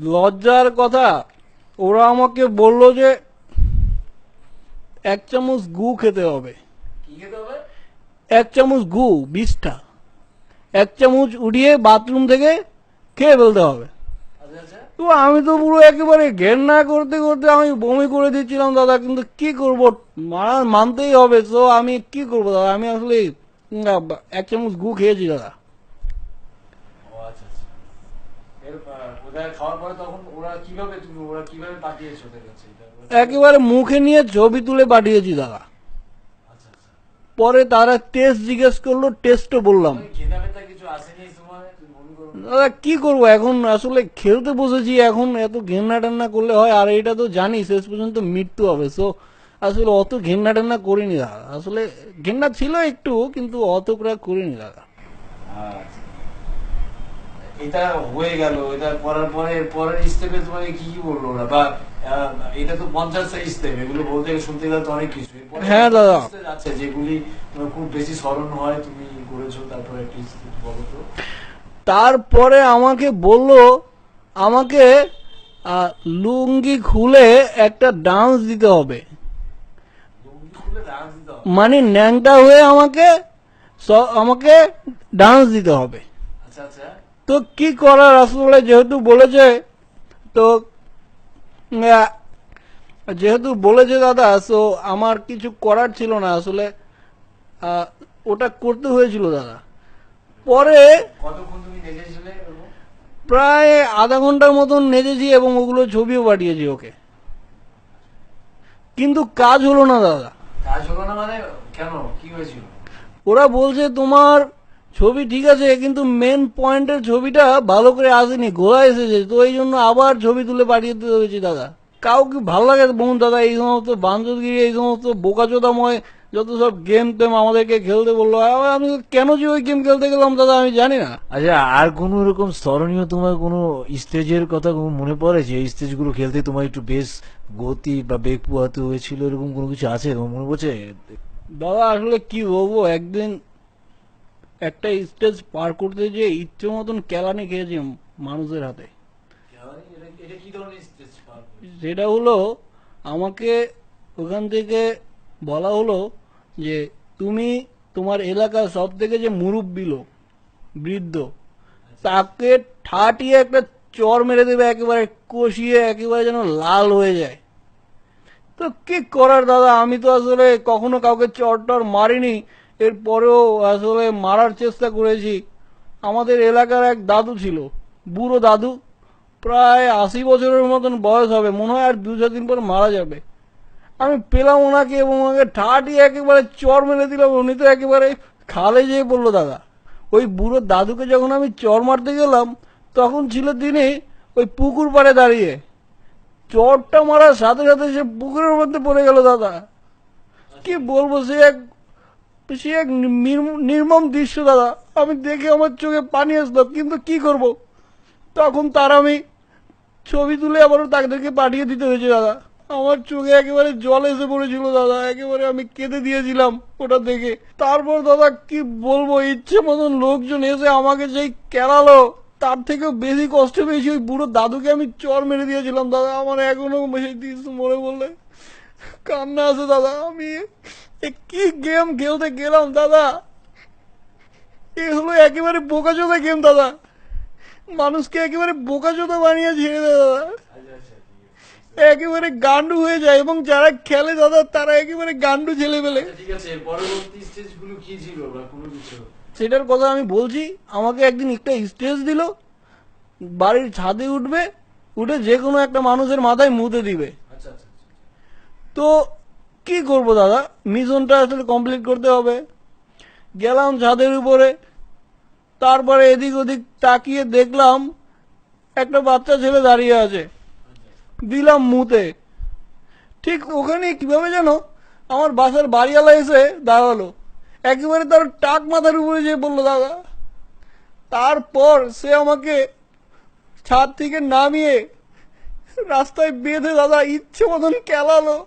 লজ্জার কথা, ওরা আমাকে বললো যে 1 চামচ গু খেতে হবে। কি খেতে হবে? 1 চামচ গু, 20টা 1 চামচ উঠিয়ে বাথরুম থেকে খেয়ে ফেলতে হবে। আচ্ছা আচ্ছা। তো আমি তো পুরো একেবারে ঘেন্না করতে করতে আমি বমি করে দিচ্ছিলাম দাদা, কিন্তু কি করব, মানতেই হবে। তো আমি কি করব দাদা, আমি আসলে 1 চামচ গু খেয়েছি দাদা। ও আচ্ছা আচ্ছা। ওটা খাওয়ার পরে তখন ওরা কিভাবে পাঠিয়েছে ওদের কাছে এটা একেবারে মুখে নিয়ে ছবি তুলে পাঠিয়েছি দাদা। আচ্ছা আচ্ছা। পরে তারা টেস্ট জিজ্ঞেস করলো, টেস্টও বললাম। ঘেনা ব্যথা কিছু আসেনি তোমার? তুমি বমি করো না? দাদা কি করব, এখন আসলে খেলতে বসেছি, এখন এত ঘেন্না টেন্না করলে হয়? আর এটা তো জানি শেষ পর্যন্ত মৃত্যু হবে। সো আসলে অত ঘেন্না টেন্না করিনি দাদা, আসলে ঘেন্না ছিল একটু, কিন্তু অত করে করিনি দাদা। আচ্ছা। এটা হয়ে গেল, এটা করার পরে পরের স্টেপে তোমাকে কি কি বললো ওরা? বা এটা তো 50টা স্টেপ, এগুলো বলতে গেলে শুনতে গেলে তো অনেক কিছু। এরপরে হ্যাঁ দাদা, স্টেপ আছে যেগুলি তোমার খুব বেশি স্মরণ হয়, তুমি করেছো, তারপরে একটি স্টেপ বলো তো। তারপরে আমাকে বলল, আমাকে লুঙ্গি খুলে একটা ডান্স দিতে হবে। লুঙ্গি খুলে ডান্স দিতে হবে? মানে ন্যাংটা হয়ে আমাকে আমাকে ডান্স দিতে হবে। আচ্ছা আচ্ছা। তো কি করার, আসলে যেহেতু বলেছে, তো আহ, যেহেতু বলেছে দাদা, তো আমার কিছু করার ছিল না আসলে, আহ, ওটা করতে হয়েছিল দাদা। পরে কতক্ষণ তুমি নেচেছিলে এরকম? প্রায় আধা ঘন্টার মতন নেচেছি এবং ওগুলো ছবিও পাঠিয়েছি ওকে, কিন্তু কাজ হলো না দাদা। কাজ হলো না মানে? কেন, কি হয়েছিল? ওরা বলছে তোমার ছবি ঠিক আছে, কিন্তু মেন পয়েন্টের ছবিটা ভালো করে আসেনি, ঘোরা এসেছে, তো এই জন্য আবার ছবি তুলে পাঠিয়ে দিতে হয়েছে দাদা। কাউকে ভালো লাগে বলুন দাদা, এই সমস্ত বান্ধবগিরি, এই সমস্ত বোকাচোদাময় যত সব গেম টেম আমাদেরকে খেলতে বললো, আমি কেন যে ওই গেম খেলতে গেলাম দাদা আমি জানি না। আচ্ছা, আর কোনো এরকম স্মরণীয় তোমার কোনো স্টেজের কথা মনে পড়ে যে এই স্টেজগুলো খেলতে তোমার একটু বেশ গতি বা বেগ পোহাতে হয়েছিল, এরকম কোনো কিছু আছে তোমার মনে পড়ছে? দাদা আসলে কি বলবো, একদিন একটা স্টেজ পার করতে গিয়ে ইচ্ছে মতন কেলানি খেয়েছি মানুষের হাতে। এটা কি ধরনের স্টেজ? সেটা হলো, আমাকে ওখান থেকে বলা হলো যে তুমি তোমার এলাকার সব থেকে যে মুরব্বী লোক, বৃদ্ধ, তাকে ঠাটিয়ে একটা চর মেরে দেবে, একেবারে কষিয়ে একেবারে যেন লাল হয়ে যায়। তো কি করার দাদা, আমি তো আসলে কখনো কাউকে চর টর মারিনি, এরপরেও আসলে মারার চেষ্টা করেছি। আমাদের এলাকার এক দাদু ছিল, বুড়ো দাদু, প্রায় 80 বছরের মতন বয়স হবে, মনে হয় আর 2-4 দিন পর মারা যাবে। আমি পেলাম ওনাকে এবং ওনাকে ঠাটিয়ে একেবারে চর মেরে দিলাম, উনি তো একেবারে খালে যেয়ে পড়লো দাদা। ওই বুড়ো দাদুকে যখন আমি চর মারতে গেলাম, তখন ছিল তিনি ওই পুকুর পাড়ে দাঁড়িয়ে, চরটা মারার সাথে সাথে সে পুকুরের মধ্যে পড়ে গেল দাদা। কি বলবো, সে এক নির্মম দৃশ্য দাদা, আমি দেখে আমার চোখে পানি আসলো, কিন্তু কি করব, তখন তার আমি ছবি তুলে আবারও তাদেরকে পাঠিয়ে দিতে হয়েছে দাদা। আমার চোখে একেবারে জল এসে পড়েছিল দাদা, একেবারে আমি কেঁদে দিয়েছিলাম ওটা দেখে। তারপর দাদা কি বলবো, ইচ্ছে মতন লোকজন এসে আমাকে যেই কেলালো, তার থেকেও বেশি কষ্ট পেয়েছি ওই বুড়ো দাদুকে আমি চর মেরে দিয়েছিলাম দাদা। আমার এখনো সেই দৃশ্য মনে বললে কান্না আসে দাদা। আমি কি গেম খেলতে গেলাম দাদা, এ হলো একেবারে বোকাচোদা গেম দাদা, মানুষকে একেবারে বোকাচোদা বানিয়ে ছেড়ে দেয় দাদা, একেবারে গান্ডু হয়ে যায়, এবং যারা খেলে দাদা তারা একেবারে গান্ডু ছেলে ফেলে। ঠিক আছে, পরবর্তী স্টেজ গুলো কি ছিল বা কোনো কিছু? সেটার কথা আমি বলছি। আমাকে একদিন একটা স্টেজ দিল, বাড়ির ছাদে উঠবে, উঠে যে কোনো একটা মানুষের মাথায় মুতে দিবে। আচ্ছা আচ্ছা। তো কি করব দাদা, মিশনটা আসলে কমপ্লিট করতে হবে। গেলাম ছাদের উপরে, তারপরে এদিক ওদিক তাকিয়ে দেখলাম একটা বাচ্চা ছেলে দাঁড়িয়ে আছে, দিলাম মুতে। ঠিক ওখানে কিভাবে যেন আমার বাসার বাড়িওয়ালা এসে দাঁড়ালো, একেবারে তার টাক মাথার উপরে যেয়ে বললো দাদা। তারপর সে আমাকে ছাদ থেকে নামিয়ে রাস্তায় বেঁধে দাদা ইচ্ছে মতন কেলালো,